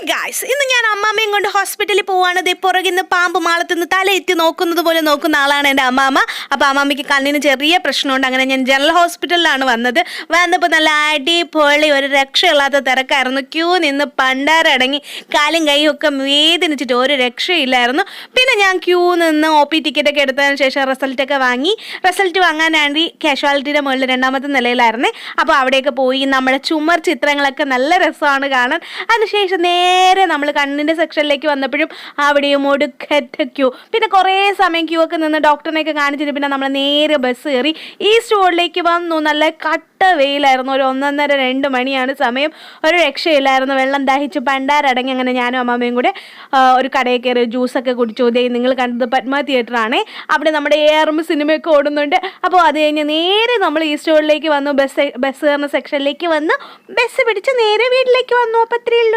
Guys, ഇന്ന് ഞാൻ അമ്മാമ്മയും കൊണ്ട് ഹോസ്പിറ്റലിൽ പോവാണ്. ദേ പുറകിന്ന് പാമ്പ് മാളത്തുനിന്ന് തലയെത്തി നോക്കുന്നത് പോലെ നോക്കുന്ന ആളാണ് എൻ്റെ അമ്മാമ്മ. അപ്പോൾ അമ്മാമ്മയ്ക്ക് കണ്ണിന് ചെറിയ പ്രശ്നമുണ്ട്. അങ്ങനെ ഞാൻ ജനറൽ ഹോസ്പിറ്റലിലാണ് വന്നപ്പോൾ നല്ല അടിപൊളി ഒരു രക്ഷയില്ലാത്ത തിരക്കായിരുന്നു. ക്യൂ നിന്ന് പണ്ടാരടങ്ങി കാലും കൈയും ഒക്കെ വേദനിച്ചിട്ട് ഒരു രക്ഷയില്ലായിരുന്നു. പിന്നെ ഞാൻ ക്യൂ നിന്ന് OP ടിക്കറ്റൊക്കെ എടുത്തതിന് ശേഷം റിസൾട്ടൊക്കെ വാങ്ങി. റിസൾട്ട് വാങ്ങാനാണ്ടി കാഷ്വാലിറ്റിയുടെ മുകളിൽ 2ാമത്തെ നിലയിലായിരുന്നേ. അപ്പോൾ അവിടെയൊക്കെ പോയി നമ്മുടെ ചുമർ ചിത്രങ്ങളൊക്കെ നല്ല രസമാണ് കാണാൻ. അതിനുശേഷം നേരെ നമ്മൾ കണ്ണിൻ്റെ സെക്ഷനിലേക്ക് വന്നപ്പോഴും അവിടെയും ഒടുക്കറ്റ ക്യൂ. പിന്നെ കുറേ സമയം ക്യൂ ഒക്കെ നിന്ന് ഡോക്ടറിനെയൊക്കെ കാണിച്ചിട്ട് പിന്നെ നമ്മൾ നേരെ ബസ് കയറി ഈസ്റ്റ് റോഡിലേക്ക് വന്നു. നല്ല കട്ട വെയിലായിരുന്നു. ഒരു 1:30-2 മണിയാണ് സമയം. ഒരു രക്ഷയില്ലായിരുന്നു. വെള്ളം ദാഹിച്ച് പണ്ടാരടങ്ങി. അങ്ങനെ ഞാനും അമ്മാമ്മയും കൂടെ ഒരു കടയിൽ കയറി ജ്യൂസൊക്കെ കുടിച്ചു. ദേ നിങ്ങൾ കണ്ടത് പത്മ തിയേറ്ററാണേ. അവിടെ നമ്മുടെ ARM സിനിമയൊക്കെ ഓടുന്നുണ്ട്. അപ്പോൾ അത് കഴിഞ്ഞ് നേരെ നമ്മൾ ഈസ്റ്റ് റോഡിലേക്ക് വന്നു. ബസ് കയറുന്ന സെക്ഷനിലേക്ക് വന്ന് ബസ് പിടിച്ച് നേരെ വീട്ടിലേക്ക് വന്നു. അപ്പോൾ അത്രയേ ഉള്ളൂ.